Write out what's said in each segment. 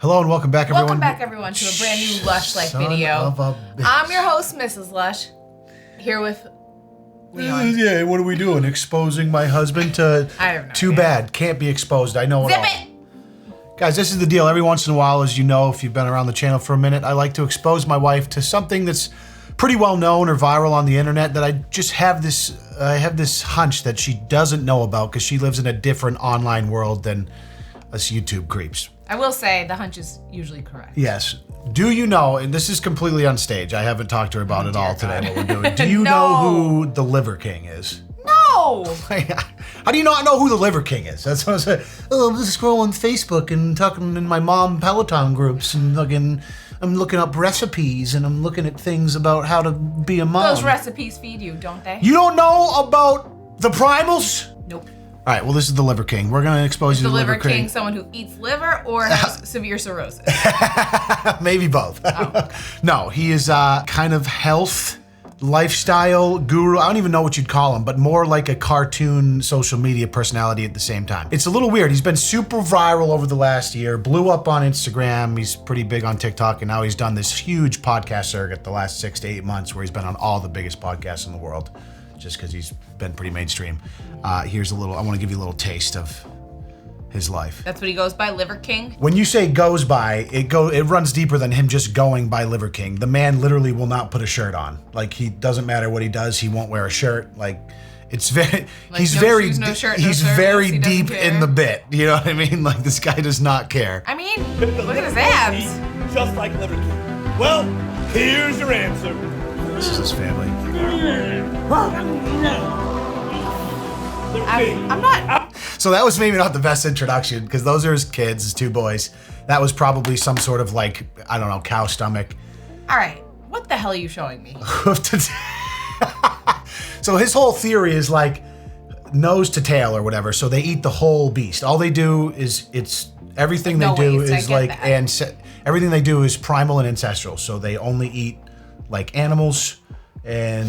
Hello and welcome back, everyone. Welcome back, everyone, to a brand new Lush Life video. I'm your host, Mrs. Lush, here with Leon. Yeah, what are we doing? Exposing my husband to... I have no Too idea. bad. Can't be exposed. I know it all. Zip it! Guys, this is the deal. Every once in a while, as you know, if you've been around the channel for a minute, I like to expose my wife to something that's pretty well known or viral on the internet that I just have this... I have this hunch that she doesn't know about because she lives in a different online world than us YouTube creeps. I will say the hunch is usually correct. Yes. Do you know, and this is completely on stage, I haven't talked to her about it all today, what we're doing. Do you know who the Liver King is? No! How do you not know who the Liver King is? That's what I said. Oh, I'm just scrolling Facebook and talking in my mom Peloton groups and I'm looking up recipes and I'm looking at things about how to be a mom. Those recipes feed you, don't they? You don't know about the primals? Nope. All right, well, this is the Liver King. We're going to expose you to the Liver King. Someone who eats liver or has severe cirrhosis? Maybe both. Oh. No, he is kind of health, lifestyle guru. I don't even know what you'd call him, but more like a cartoon social media personality at the same time. It's a little weird. He's been super viral over the last year, blew up on Instagram. He's pretty big on TikTok, and now he's done this huge podcast circuit the last 6 to 8 months where he's been on all the biggest podcasts in the world, just because he's been pretty mainstream. Here's a little, I want to give you a little taste of his life. That's what he goes by, Liver King? When you say goes by, it runs deeper than him just going by Liver King. The man literally will not put a shirt on. Like, he doesn't matter what he does, he won't wear a shirt. Like, it's very, like he's no very, shoes, no shirt, he's no very service, he deep in the bit. You know what I mean? Like, this guy does not care. I mean, look at his abs. Just like Liver King. Well, here's your answer. This is his family. I'm not... So that was maybe not the best introduction, because those are his kids, his two boys. That was probably some sort of, like, I don't know, cow stomach. All right, what the hell are you showing me? So his whole theory is like nose to tail or whatever. So they eat the whole beast. All they do is everything they do is like everything they do is primal and ancestral. So they only eat like animals and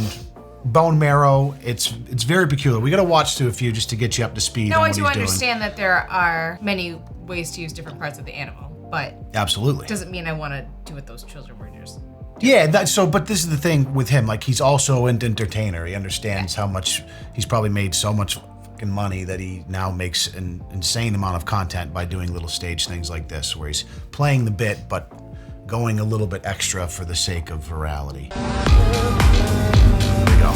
bone marrow. It's very peculiar. We got to watch through a few just to get you up to speed. No, on I what do he's understand that there are many ways to use different parts of the animal, but absolutely doesn't mean I want to do what those children were just. Yeah, but this is the thing with him. Like, he's also an entertainer. He understands how much he's probably made so much fucking money that he now makes an insane amount of content by doing little stage things like this, where he's playing the bit but going a little bit extra for the sake of virality. There we go.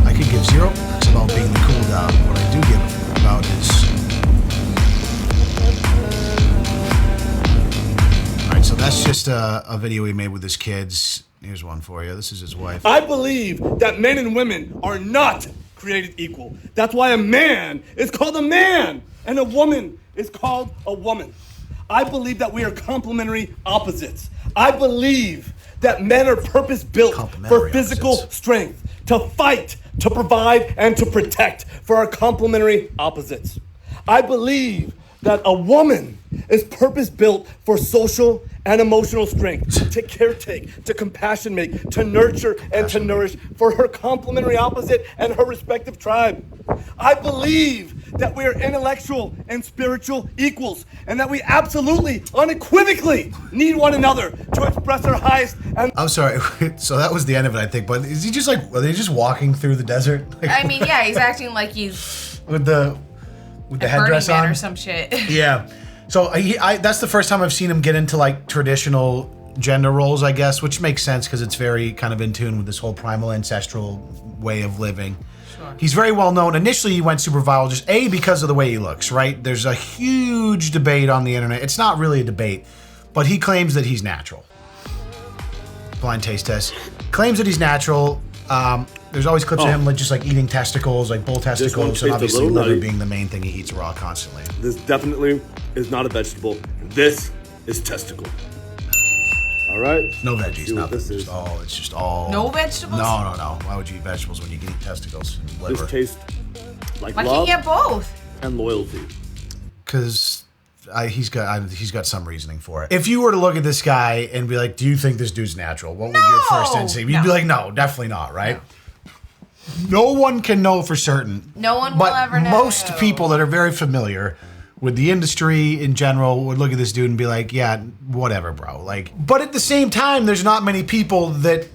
I could give zero fucks about being the cool guy. What I do give about is. So that's just a video he made with his kids. Here's one for you. This is his wife. I believe that men and women are not created equal. That's why a man is called a man and a woman is called a woman. I believe that we are complementary opposites. I believe that men are purpose-built for physical strength, to fight, to provide, and to protect for our complementary opposites. I believe that a woman is purpose-built for social and emotional strength, to caretake, to compassion make, to nurture, and to nourish for her complementary opposite and her respective tribe. I believe that we are intellectual and spiritual equals, and that we absolutely, unequivocally need one another to express our highest and... I'm sorry, so that was the end of it, I think, but is he just like, are they just walking through the desert? Like, I mean, yeah, he's acting like he's... With the headdress on? Or some shit. Yeah. So that's the first time I've seen him get into like traditional gender roles, I guess, which makes sense because it's very kind of in tune with this whole primal ancestral way of living. Sure. He's very well known. Initially, he went super viral just because of the way he looks, right? There's a huge debate on the internet. It's not really a debate, but he claims that he's natural. Blind taste test. Claims that he's natural. There's always clips of him like just like eating testicles, like bull testicles, and obviously liver being the main thing he eats raw constantly. This definitely is not a vegetable. This is testicle. All right? No veggies, nothing. This is. It's just all. No vegetables? No. Why would you eat vegetables when you can eat testicles and liver? This tastes like Why love can't you get both? and loyalty. Because he's got some reasoning for it. If you were to look at this guy and be like, do you think this dude's natural? What would your first instinct? You'd be like, no, definitely not, right? No. No one can know for certain. No one will ever know. But most people that are very familiar with the industry in general would look at this dude and be like, yeah, whatever, bro. Like, but at the same time, there's not many people that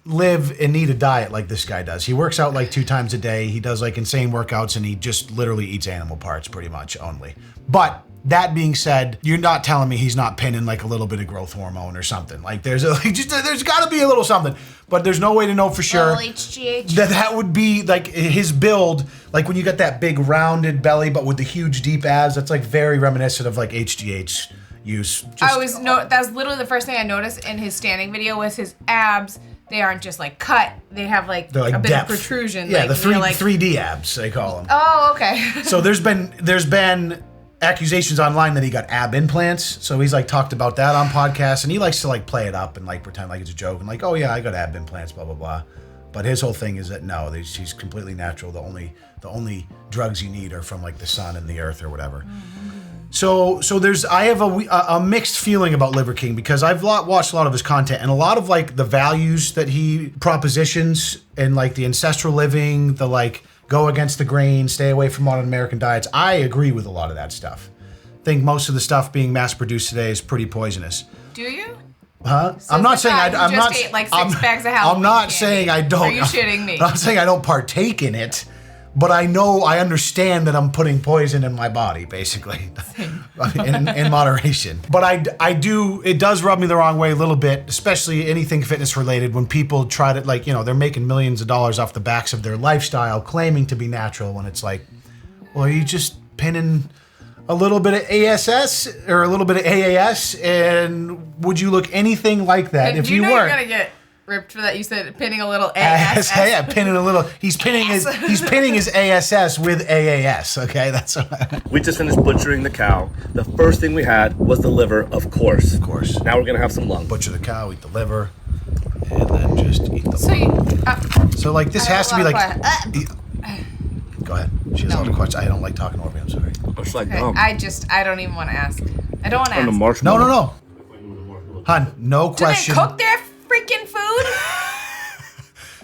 live and need a diet like this guy does. He works out like 2 times a day. He does like insane workouts, and he just literally eats animal parts pretty much only. But that being said, you're not telling me he's not pinning like a little bit of growth hormone or something. Like there's got to be a little something, but there's no way to know for sure. HGH. That would be like his build, like when you got that big rounded belly, but with the huge deep abs. That's like very reminiscent of like HGH use. That was literally the first thing I noticed in his standing video was his abs. They aren't just like cut; they have like a bit depth. of protrusion. Yeah, like, the 3D abs they call them. Oh, okay. So there's been accusations online that he got ab implants. So he's like talked about that on podcasts, and he likes to like play it up and like pretend like it's a joke and like, oh yeah, I got ab implants, blah blah blah. But his whole thing is that no, he's completely natural. The only drugs you need are from like the sun and the earth or whatever. So I have a mixed feeling about Liver King because I've watched a lot of his content, and a lot of like the values that he propositions and like the ancestral living, the like go against the grain, stay away from modern American diets. I agree with a lot of that stuff. I think most of the stuff being mass produced today is pretty poisonous. Do you? Huh? So I'm not saying I'm not. Ate like 6 bags of Halloween I'm not candy. saying I don't. Are you shitting me? I'm not saying I don't partake in it, but I understand that I'm putting poison in my body, basically, in moderation. But I do. It does rub me the wrong way a little bit, especially anything fitness related. When people try to like, they're making millions of dollars off the backs of their lifestyle, claiming to be natural, when it's like, well, are you just pinning a little bit of ASS or a little bit of AAS, and would you look anything like that if you weren't? You're gonna get ripped for that. You said pinning a little ASS. Yeah, pinning a little. He's pinning his ASS with AAS. Okay, that's. We just finished butchering the cow. The first thing we had was the liver, of course. Of course. Now we're gonna have some lung. Butcher the cow, eat the liver, and then just eat the lung. So like this has to be like. Go ahead. She has a lot of questions. I don't like talking over you. I'm sorry. It's like Okay. I don't even want to ask. I don't want to ask. No. Hun, no question. Do they cook their freaking food?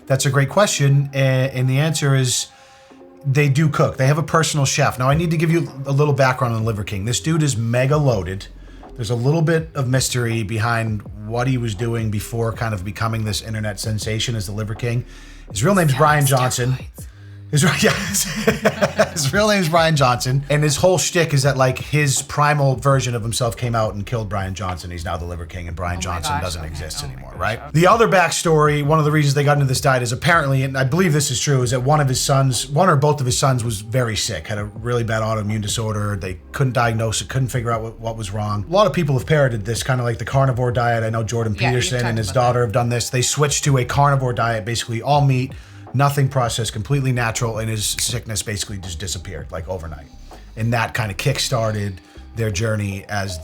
That's a great question, and the answer is they do cook. They have a personal chef. Now, I need to give you a little background on Liver King. This dude is mega loaded. There's a little bit of mystery behind what he was doing before kind of becoming this internet sensation as the Liver King. His real name's Brian Johnson. His real name is Brian Johnson, and his whole shtick is that like his primal version of himself came out and killed Brian Johnson. He's now the Liver King, and Brian Johnson doesn't exist anymore, right? Okay. The other backstory, one of the reasons they got into this diet is apparently, and I believe this is true, is that one or both of his sons was very sick, had a really bad autoimmune disorder. They couldn't diagnose it, couldn't figure out what was wrong. A lot of people have parroted this, kind of like the carnivore diet. I know Jordan Peterson and his daughter have done this. They switched to a carnivore diet, basically all meat, nothing processed, completely natural, and his sickness basically just disappeared like overnight. And that kind of kick-started their journey as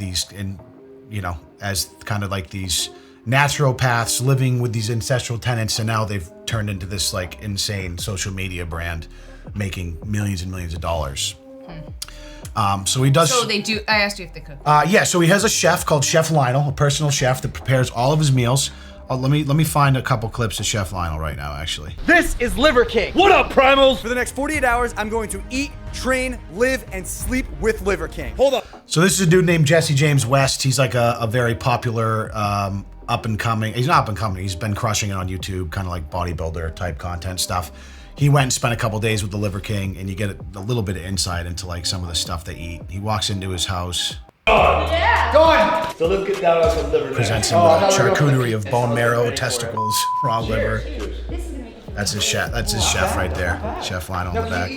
as kind of like these naturopaths living with these ancestral tenets, and now they've turned into this like insane social media brand making millions and millions of dollars. So he does. So they do. I asked you if they cook. Yeah. So he has a chef called Chef Lionel, a personal chef that prepares all of his meals. Let me find a couple clips of Chef Lionel right now, actually. This is Liver King. What up, primals? For the next 48 hours, I'm going to eat, train, live, and sleep with Liver King. Hold up. So this is a dude named Jesse James West. He's like a very popular up and coming. He's not up and coming. He's been crushing it on YouTube, kind of like bodybuilder type content stuff. He went and spent a couple days with the Liver King, and you get a little bit of insight into like some of the stuff they eat. He walks into his house. Gone. So let's get down on some liver. Presents him with a charcuterie of bone marrow, testicles, raw liver. That's his chef. That's his chef right there. Chef Lionel in the back.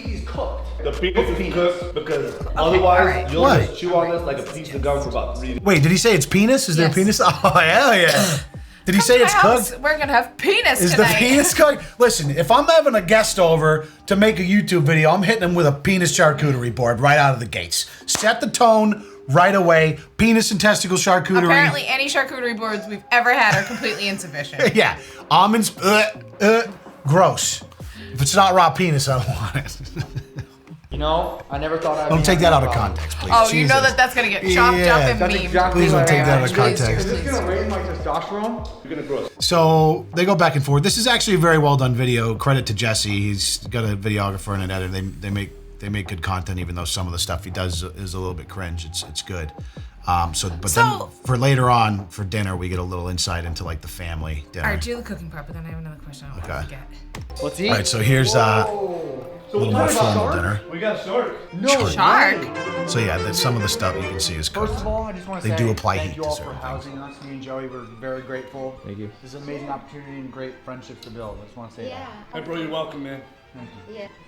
The penis is cooked because otherwise you'll just chew on this like a piece of gum for about 3 days. Wait, did he say it's penis? Is there a penis? Oh, hell yeah. Did he say it's cooked? We're gonna have penis Is tonight. the penis cooked? Listen, if I'm having a guest over to make a YouTube video, I'm hitting him with a penis charcuterie board right out of the gates. Set the tone right away. Penis and testicle charcuterie. Apparently, any charcuterie boards we've ever had are completely insufficient. Yeah. Almonds, gross. If it's not raw penis, I don't want it. You know, I never thought I'd Don't take that out of context, please. Oh, you know that's gonna get chopped up and That's memed. exactly Please don't what take I that am. out of context. Is this gonna raise my testosterone? You're gonna grow. So they go back and forth. This is actually a very well done video. Credit to Jesse. He's got a videographer and an editor. They make they make good content, even though some of the stuff he does is a little bit cringe. It's good. Then for later on for dinner, we get a little insight into like the family dinner. All right, do the cooking part, but then I have another question. I don't want to forget. Let's eat. All right, so here's a little more formal dinner. We got shark. No shark. So yeah, some of the stuff you can see is cooked. First of all, I just want to They say do apply thank heat you to all for certain housing us. Me and Joey were very grateful. Thank you. This is an amazing opportunity and great friendships to build. I just want to say that. Hey, bro, you're welcome, man.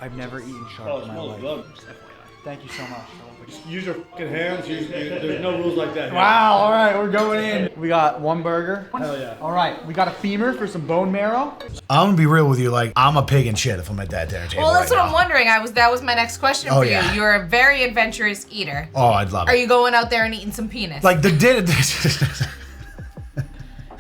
I've never eaten shark Oh, it in my smells life. good. Thank you so much. Use your fucking hands. There's no rules like that. Wow, all right, we're going in. We got one burger. Hell yeah. All right, we got a femur for some bone marrow. I'm gonna be real with you. Like, I'm a pig in shit if I'm at that dinner table. Well, that's right what now. I'm wondering. That was my next question for yeah. you. You're a very adventurous eater. Oh, I'd love Are it. you going out there and eating some penis? Like the dinner.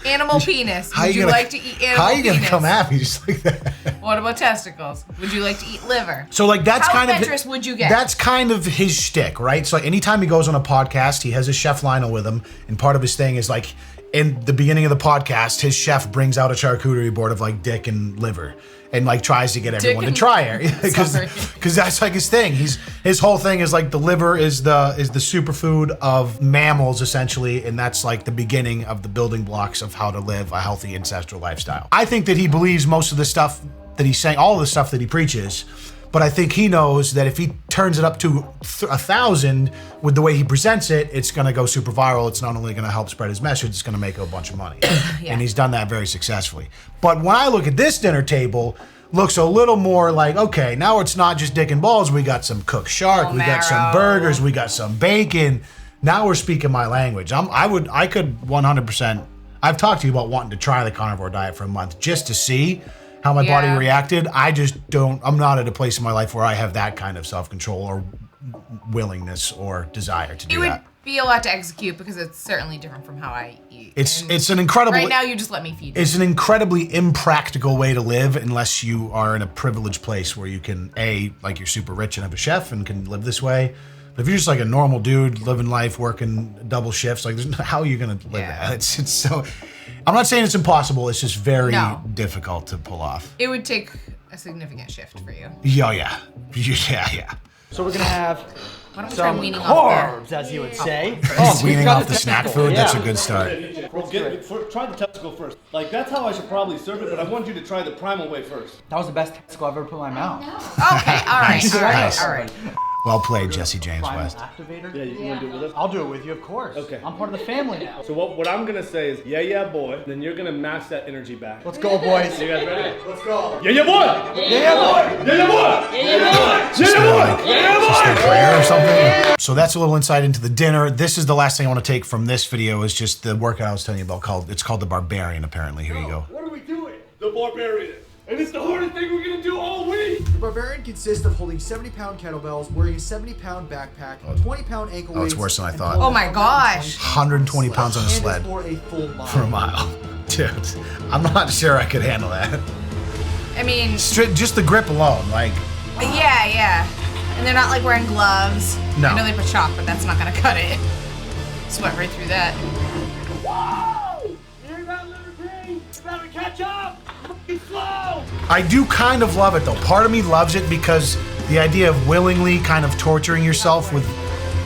Animal penis. How Would you gonna- like to eat animal How are you gonna penis? come at me just like that? What about testicles? Would you like to eat liver? So like that's How kind of adventurous would you get? That's kind of his shtick, right? So like, anytime he goes on a podcast, he has his chef Lionel with him, and part of his thing is like in the beginning of the podcast, his chef brings out a charcuterie board of like dick and liver, and like tries to get everyone to and- try it Sorry. because that's like his thing. His whole thing is like the liver is the superfood of mammals essentially, and that's like the beginning of the building blocks of how to live a healthy ancestral lifestyle. I think that he believes most of the stuff that he's saying, all of the stuff that he preaches. But I think he knows that if he turns it up to 1,000 with the way he presents it, it's going to go super viral. It's not only going to help spread his message, it's going to make a bunch of money. Yeah. And he's done that very successfully. But when I look at this dinner table, looks a little more like, okay, now it's not just dick and balls. We got some cooked shark. We got some marrow. burgers. We got some bacon. Now we're speaking my language. I could 100%. I've talked to you about wanting to try the carnivore diet for a month just to see how my body Yeah. reacted. I'm not at a place in my life where I have that kind of self-control or willingness or desire to do It would that. be a lot to execute because it's certainly different from how I eat. And It's an incredible. right now you just let me feed you. It's an incredibly impractical way to live unless you are in a privileged place where you can, like you're super rich and have a chef and can live this way. But if you're just like a normal dude living life, working double shifts, like how are you gonna live Yeah. that? It's so. I'm not saying it's impossible. It's just very No. difficult to pull off. It would take a significant shift for you. Yeah. So we're gonna have Why don't we try some weaning off carbs, as you would say. Weaning off the snack food, that's a good start. Well, try the testicle first. Like, that's how I should probably serve it, but I want you to try the primal way first. That was the best testicle I've ever put in my mouth. Okay, all right, Nice, all right, nice. all right. Well played, Jesse James Primal West. activator. Yeah, you want to do it with us? I'll do it with you, of course. Okay. I'm part of the family now. So what I'm gonna say is, yeah, boy. Then you're gonna match that energy back. Let's go, boys. You guys ready? Let's go. Yeah, boy. Yeah, boy. Yeah, boy. Just their prayer or something. So that's a little insight into the dinner. This is the last thing I want to take from this video is just the workout I was telling you about it's called the Barbarian apparently. Here you go. What are we doing? The barbarian. And it's the hardest thing we're gonna do all week. The Barbarian consists of holding 70-pound kettlebells, wearing a 70-pound backpack, 20-pound ankle weights. it's worse than I and thought. Oh my gosh. 120 pounds on a and sled it's for a full mile. for a mile. Dude, I'm not sure I could handle that. I mean, Just the grip alone, like, yeah. And they're not like wearing gloves. No. I know they put chalk, but that's not gonna cut it. Sweat right through that. You're about liver green. About to catch up. Fucking slow. I do kind of love it though. Part of me loves it because the idea of willingly kind of torturing yourself with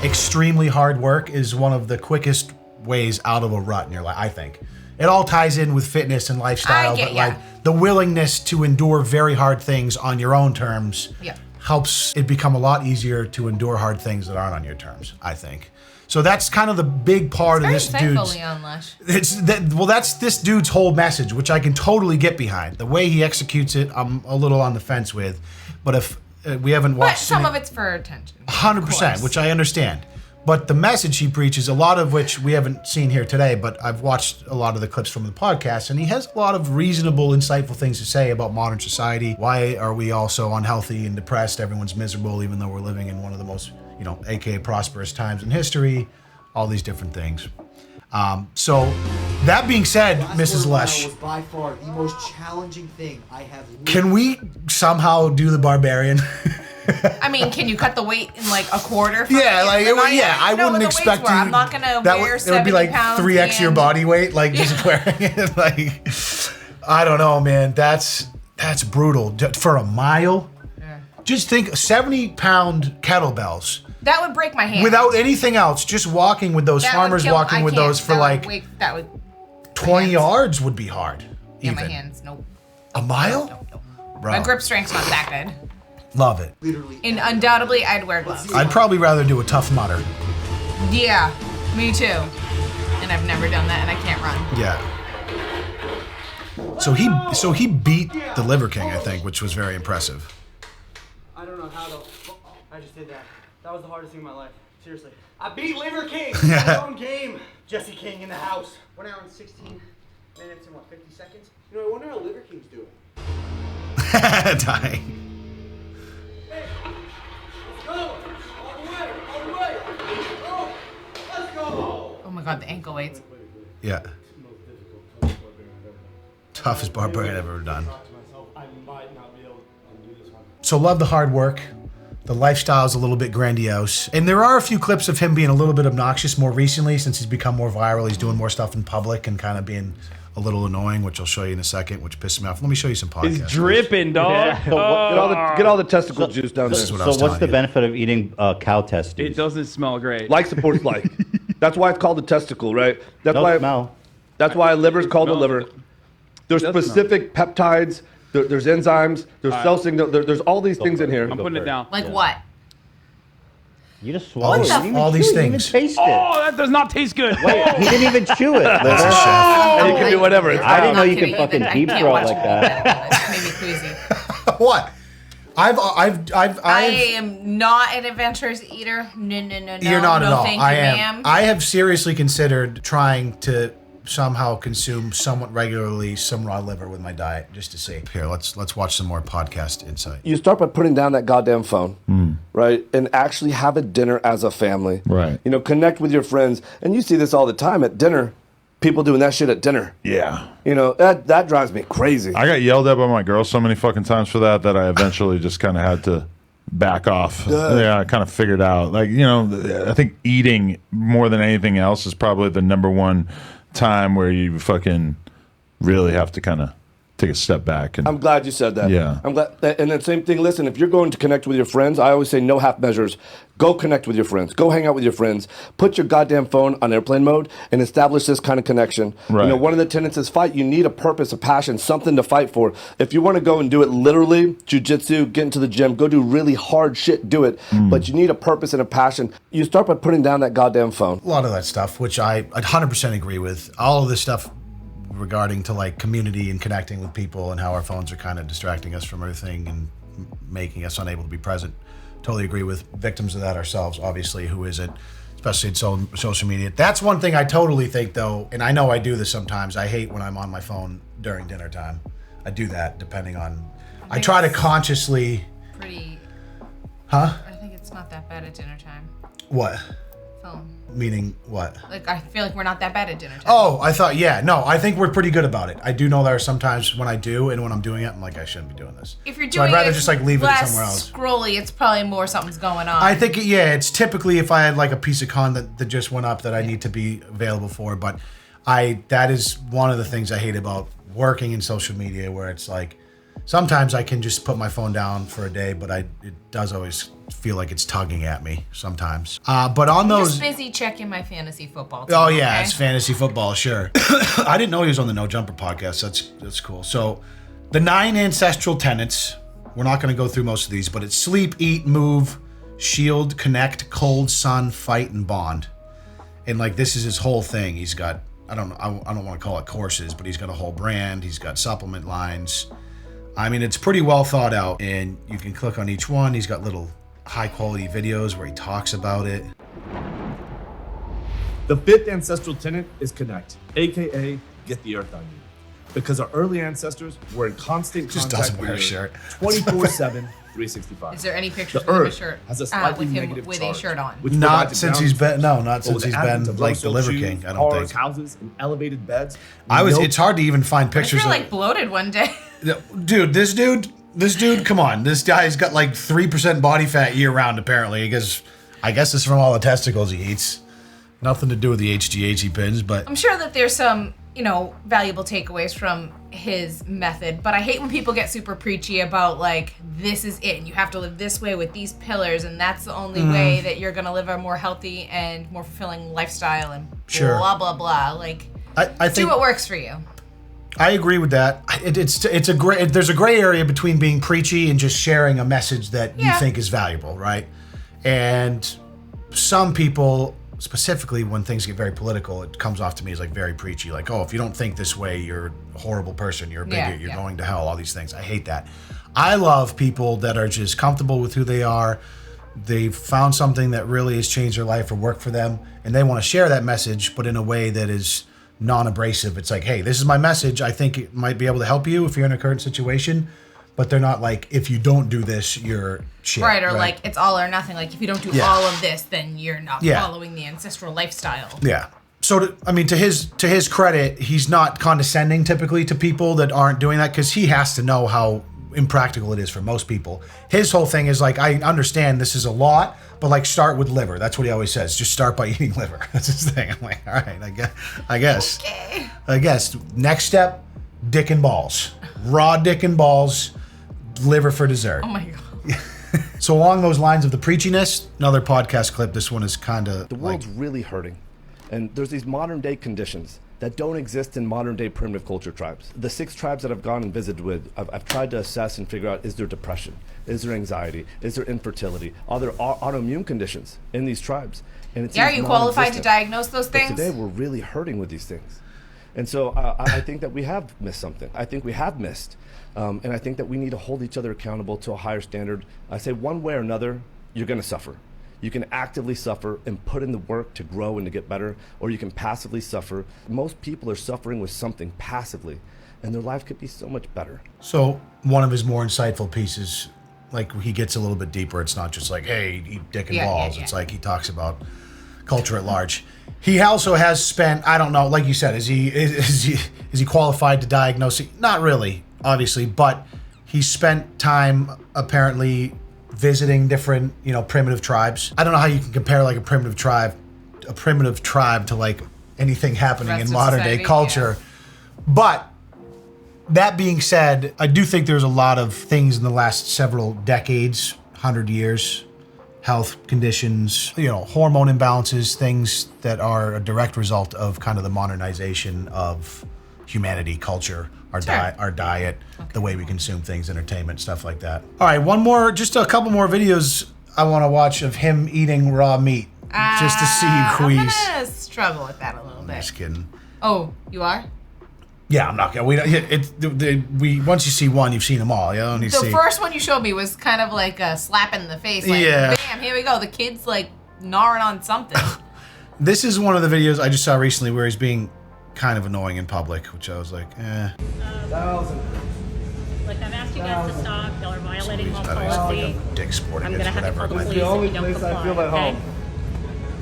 extremely hard work is one of the quickest ways out of a rut in your life, I think. It all ties in with fitness and lifestyle, I get but ya. like the willingness to endure very hard things on your own terms Yeah. helps it become a lot easier to endure hard things that aren't on your terms, I think. So that's kind of the big part of Very this insightful, dude's. Leon Lush. That's this dude's whole message, which I can totally get behind. The way he executes it, I'm a little on the fence with. But if we haven't But watched some of it's for attention. 100%, which I understand. But the message he preaches, a lot of which we haven't seen here today, but I've watched a lot of the clips from the podcast, and he has a lot of reasonable, insightful things to say about modern society. Why are we all so unhealthy and depressed? Everyone's miserable, even though we're living in one of the most, AKA prosperous times in history. All these different things. So, that being said, Last Mrs. quarter Lush, mile was by far the most challenging thing I have. can we somehow do the Barbarian? I mean, can you cut the weight in like a quarter? For Yeah, me? like Am I know what wouldn't the expect weights were. you. I'm not gonna that wear would, it would be 70 like pounds 3x your and- body weight, like just wearing it. Like, I don't know, man. That's brutal for a mile. Just think 70-pound kettlebells. That would break my hand. Without anything else, just walking with those, farmers walking with those for like 20 yards would be hard. Yeah, my hands, nope. A mile? Nope. Bro. My grip strength's not that good. Love it. Literally. And undoubtedly, I'd wear gloves. I'd probably rather do a Tough Mudder. Yeah, me too. And I've never done that, and I can't run. Yeah. So he beat the Liver King, I think, which was very impressive. I don't know how to. I just did that. That was the hardest thing in my life. Seriously. I beat Liver King. My own game. Jesse King in the house. 1 hour and 16 minutes and 50 seconds? You know, I wonder how Liver King's doing. Dying. Hey, let's go. All the way. Oh, let's go. Oh my God, the ankle weights. Yeah. Toughest barbarian I've ever done. So love the hard work. The lifestyle's a little bit grandiose. And there are a few clips of him being a little bit obnoxious more recently since he's become more viral. He's doing more stuff in public and kind of being a little annoying, which I'll show you in a second, which pisses me off. Let me show you some podcasts. It's dripping, dog. Yeah. Get all the testicle juice down there. So what's the benefit of eating cow testes? It doesn't smell great. Like supports like. That's why it's called the testicle, right? That's No why. smell. That's why liver's called the liver. There's It does specific peptides. There's enzymes. There's cell signal. There's all these things in here. I'm putting it down. Like what? You just swallowed it. All You didn't even all these chew it. You things. didn't even taste it. Oh, that does not taste good. Wait, he didn't even chew it. There's a chef. And you can do whatever. It's I didn't know Not you could kidding, fucking I deep can't throat watch like it. that. That made me queasy. What? I am not an adventurous eater. No. You're not no, at all. Thank I you, am. ma'am. I have seriously considered trying to somehow consume somewhat regularly some raw liver with my diet just to see. Here, let's watch some more podcast insight. You start by putting down that goddamn phone, right? And actually have a dinner as a family. Right. You know, connect with your friends. And you see this all the time at dinner. People doing that shit at dinner. Yeah. You know, that drives me crazy. I got yelled at by my girl so many fucking times for that I eventually just kind of had to back off. Yeah, I kind of figured out. Like, you know, I think eating more than anything else is probably the number one time where you fucking really have to kind of take a step back. And I'm glad you said that. Yeah. I'm glad. And then same thing, listen, if you're going to connect with your friends, I always say no half measures. Go connect with your friends. Go hang out with your friends. Put your goddamn phone on airplane mode and establish this kind of connection. Right. You know, one of the tenets is fight. You need a purpose, a passion, something to fight for. If you want to go and do it literally, jujitsu, get into the gym, go do really hard shit, do it. But you need a purpose and a passion. You start by putting down that goddamn phone. A lot of that stuff, which I 100% agree with. All of this stuff regarding to like community and connecting with people and how our phones are kind of distracting us from everything and making us unable to be present. Totally agree with victims of that ourselves, obviously, who isn't, especially in social media. That's one thing I totally think, though, and I know I do this sometimes. I hate when I'm on my phone during dinner time. I do that depending on, I try to consciously. Pretty. Huh? I think it's not that bad at dinner time. What? Phone. Meaning what? Like, I feel like we're not that bad at dinner time. Oh, I thought, yeah. No, I think we're pretty good about it. I do know there are sometimes when I do, and when I'm doing it, I'm like, I shouldn't be doing this. If you're So doing I'd rather it just like leave it less somewhere else. scrolly, it's probably more something's going on. I think, yeah, it's typically if I had like a piece of content that just went up that I need to be available for. But that is one of the things I hate about working in social media, where it's like, sometimes I can just put my phone down for a day, but it does always feel like it's tugging at me sometimes. But on I'm those, just busy checking my fantasy football team, oh yeah, okay? it's fantasy football, sure. I didn't know he was on the No Jumper podcast. That's cool. So, the 9 ancestral tenets. We're not going to go through most of these, but it's sleep, eat, move, shield, connect, cold, sun, fight, and bond. And like this is his whole thing. He's got I don't want to call it courses, but he's got a whole brand. He's got supplement lines. I mean, it's pretty well thought out, and you can click on each one. He's got little high-quality videos where he talks about it. The 5th ancestral tenet is connect, aka get the earth on you. Because our early ancestors were in constant Just contact doesn't wear a with the shirt. earth 24/7, 365. Is there any pictures The with earth a shirt? has a slightly with him negative with charge, a shirt on? which Not provides a since he's ground been not But since with he's the advent been of like the low-sold Liver shoes, King. I don't cars, think. houses, and elevated beds. It's hard to even find I pictures feel of like bloated one day. Dude, this dude, come on. This guy's got like 3% body fat year round, apparently, because I guess it's from all the testicles he eats. Nothing to do with the HGH pins, but I'm sure that there's some, valuable takeaways from his method, but I hate when people get super preachy about like, this is it, and you have to live this way with these pillars, and that's the only way that you're gonna live a more healthy and more fulfilling lifestyle, and blah, blah, blah. Like, I think, do what works for you. I agree with that. It's a gray. There's a gray area between being preachy and just sharing a message that you think is valuable, right? And some people, specifically when things get very political, it comes off to me as like very preachy. Like, oh, if you don't think this way, you're a horrible person. You're a bigot. You're going to hell. All these things. I hate that. I love people that are just comfortable with who they are. They've found something that really has changed their life or worked for them, and they want to share that message, but in a way that is non-abrasive. It's like, hey, this is my message. I think it might be able to help you if you're in a current situation, but they're not like, if you don't do this, you're shit. Right, or like, it's all or nothing. Like, if you don't do all of this, then you're not following the ancestral lifestyle. Yeah. So, to his credit, he's not condescending typically to people that aren't doing that, because he has to know how impractical it is for most people. His whole thing is like, I understand this is a lot, but like, start with liver. That's what he always says. Just start by eating liver. That's his thing. I'm like, all right, I guess. Okay. I guess. Next step, dick and balls. Raw dick and balls, liver for dessert. Oh my God. So along those lines of the preachiness, another podcast clip. This one is kind of the world's really hurting, and there's these modern day conditions that don't exist in modern day primitive culture tribes. The 6 tribes that I've gone and visited with, I've tried to assess and figure out, is there depression? Is there anxiety? Is there infertility? Are there autoimmune conditions in these tribes? And it's are you qualified to diagnose those things? But today we're really hurting with these things. And so I think that we have missed something. I think we have missed. And I think that we need to hold each other accountable to a higher standard. I say one way or another, you're gonna suffer. You can actively suffer and put in the work to grow and to get better, or you can passively suffer. Most people are suffering with something passively, and their life could be so much better. So one of his more insightful pieces, like, he gets a little bit deeper. It's not just like, hey, eat dick and balls. It's like he talks about culture at large. He also has spent, I don't know, like you said, is he qualified to diagnose it? Not really, obviously, but he spent time apparently visiting different, primitive tribes. I don't know how you can compare like a primitive tribe to like anything happening in modern day culture. But that being said, I do think there's a lot of things in the last several decades, 100 years, health conditions, hormone imbalances, things that are a direct result of kind of the modernization of humanity, culture, our diet, the way we consume things, entertainment, stuff like that. All right, just a couple more videos I want to watch of him eating raw meat, just to see who he's. I'm gonna struggle with that a little bit. Just kidding. Oh, you are? Yeah, I'm not gonna. Once you see one, you've seen them all. You don't need to see. The first one you showed me was kind of like a slap in the face. Like, bam, here we go. The kid's like gnawing on something. This is one of the videos I just saw recently where he's being kind of annoying in public, which I was like, eh. 1,000. Look, I've asked you guys to stop. Y'all are violating home Like policy. Dick sporting I'm going to have to call the police The only if you don't place I comply, feel at okay? home.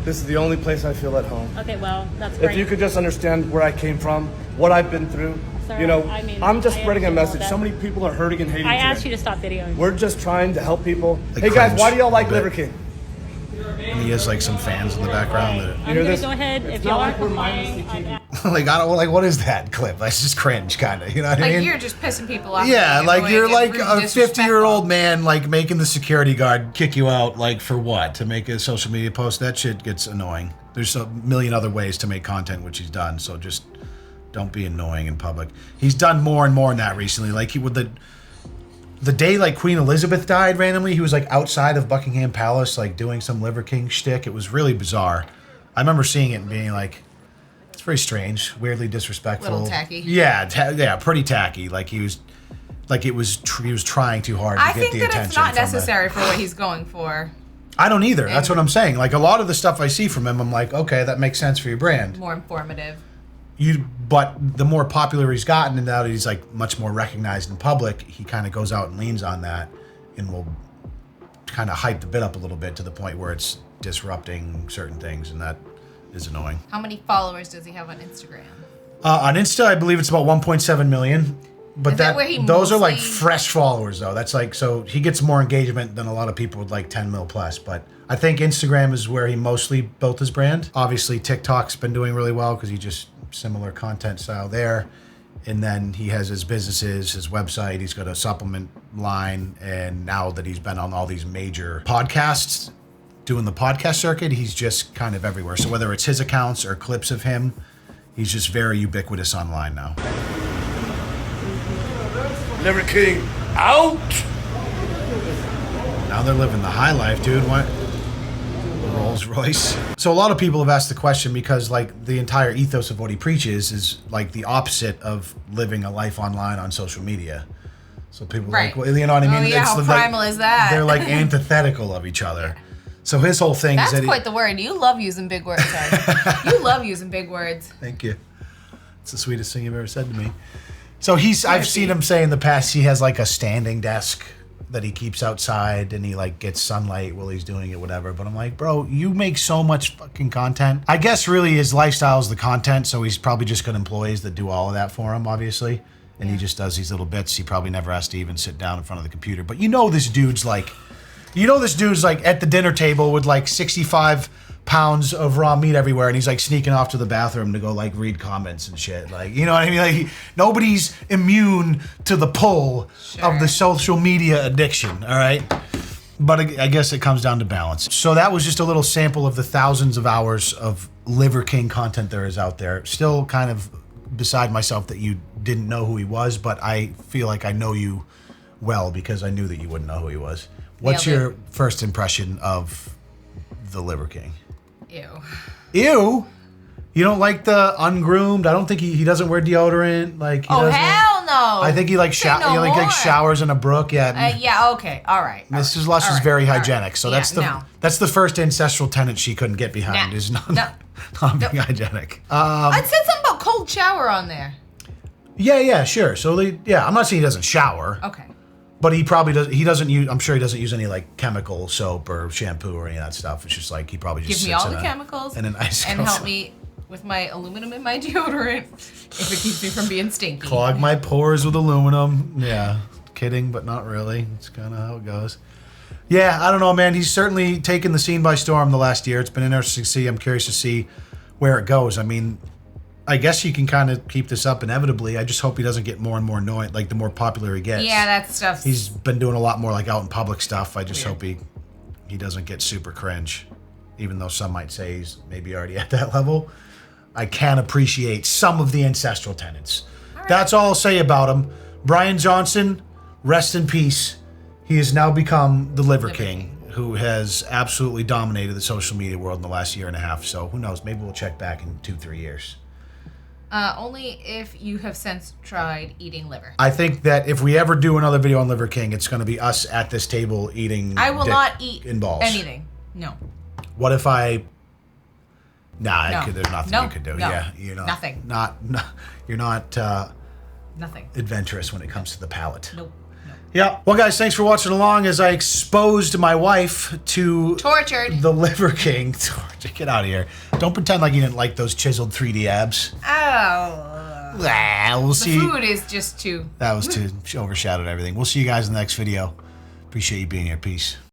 This is the only place I feel at home. Okay, well, that's great. If you could just understand where I came from, what I've been through. Sir, I mean, I'm just spreading a message. that. So many people are hurting and hating I today. asked you to stop videoing. We're just trying to help people. Like hey guys, cringe why do y'all like a bit. Liver King? And he has like some fans in the background. That, I'm going to go ahead. If y'all are complying, what is that clip? That's just cringe, kind of. You know what I mean? You're just pissing people off. Yeah, like you're like a 50-year-old man, like making the security guard kick you out, like for what? To make a social media post? That shit gets annoying. There's a million other ways to make content, which he's done. So just don't be annoying in public. He's done more and more in that recently. Like he would the day like Queen Elizabeth died randomly, he was like outside of Buckingham Palace, like doing some Liver King shtick. It was really bizarre. I remember seeing it and being like, it's very strange, weirdly disrespectful. Little tacky. Yeah, pretty tacky. Like he was trying too hard to get the attention. I think that it's not from necessary for what he's going for. I don't either. That's what I'm saying. Like a lot of the stuff I see from him, I'm like, okay, that makes sense for your brand. More informative. But the more popular he's gotten, and now that he's like much more recognized in public, he kind of goes out and leans on that, and will kind of hype the bit up a little bit to the point where it's disrupting certain things, and that is annoying. How many followers does he have on Instagram? On Insta, I believe it's about 1.7 million. But Is that where he those are like mostly- fresh followers though. That's like, so he gets more engagement than a lot of people with like 10 mil plus. But I think Instagram is where he mostly built his brand. Obviously TikTok's been doing really well because he just similar content style there. And then he has his businesses, his website, he's got a supplement line. And now that he's been on all these major podcasts, doing the podcast circuit, he's just kind of everywhere. So whether it's his accounts or clips of him, he's just very ubiquitous online now. Liver King out. Now they're living the high life, dude. What? Rolls Royce. So a lot of people have asked the question because like the entire ethos of what he preaches is like the opposite of living a life online on social media. So people are like, well, you know what I mean? Oh, yeah, how primal is that? They're like antithetical of each other. So his whole thing That's is that quite the word. You love using big words, Art. You love using big words. Thank you. It's the sweetest thing you've ever said to me. So I've seen him say in the past he has like a standing desk that he keeps outside and he like gets sunlight while he's doing it, whatever. But I'm like, bro, you make so much fucking content. I guess really his lifestyle is the content, so he's probably just got employees that do all of that for him, obviously. And he just does these little bits. He probably never has to even sit down in front of the computer. But this dude's like at the dinner table with like 65 pounds of raw meat everywhere, and he's like sneaking off to the bathroom to go like read comments and shit. Like, you know what I mean? Like nobody's immune to the pull of the social media addiction. All right. But I guess it comes down to balance. So that was just a little sample of the thousands of hours of Liver King content there is out there. Still kind of beside myself that you didn't know who he was, but I feel like I know you well because I knew that you wouldn't know who he was. What's your first impression of the Liver King? Ew. Ew? You don't like the ungroomed? I don't think he doesn't wear deodorant. Like he doesn't. Hell no. I think he like showers in a brook. Yeah. Yeah. Okay. All right. Mrs. Lush is very hygienic, so that's the first ancestral tenet she couldn't get behind is not being hygienic. I said something about cold shower on there. Yeah, sure. So I'm not saying he doesn't shower. Okay. But he probably does. He doesn't use. I'm sure he doesn't use any like chemical soap or shampoo or any of that stuff. It's just like he probably just give me all the chemicals and an ice and help me with my aluminum in my deodorant if it keeps me from being stinky. Clog my pores with aluminum. Yeah, kidding, but not really. It's kind of how it goes. Yeah, I don't know, man. He's certainly taken the scene by storm the last year. It's been interesting to see. I'm curious to see where it goes. I mean, I guess you can kind of keep this up inevitably. I just hope he doesn't get more and more annoying, like the more popular he gets. Yeah, that stuff. He's been doing a lot more like out in public stuff. I just hope he doesn't get super cringe, even though some might say he's maybe already at that level. I can appreciate some of the ancestral tenets. That's all I'll say about him. Brian Johnson, rest in peace. He has now become the Liver King, who has absolutely dominated the social media world in the last year and a half. So who knows? Maybe we'll check back in 2-3 years. Only if you have since tried eating liver. I think that if we ever do another video on Liver King, it's going to be us at this table eating. I will dick not eat in balls. anything. No. What if I? Nah, No. There's nothing No. you could do. No. Yeah, Nothing. You're not Nothing. adventurous when it comes to the palate. Nope. Yeah. Well, guys, thanks for watching along as I exposed my wife to tortured the Liver King. Get out of here! Don't pretend like you didn't like those chiseled 3D abs. Oh. We'll see. The food is just too. That was too overshadowed everything. We'll see you guys in the next video. Appreciate you being here. Peace.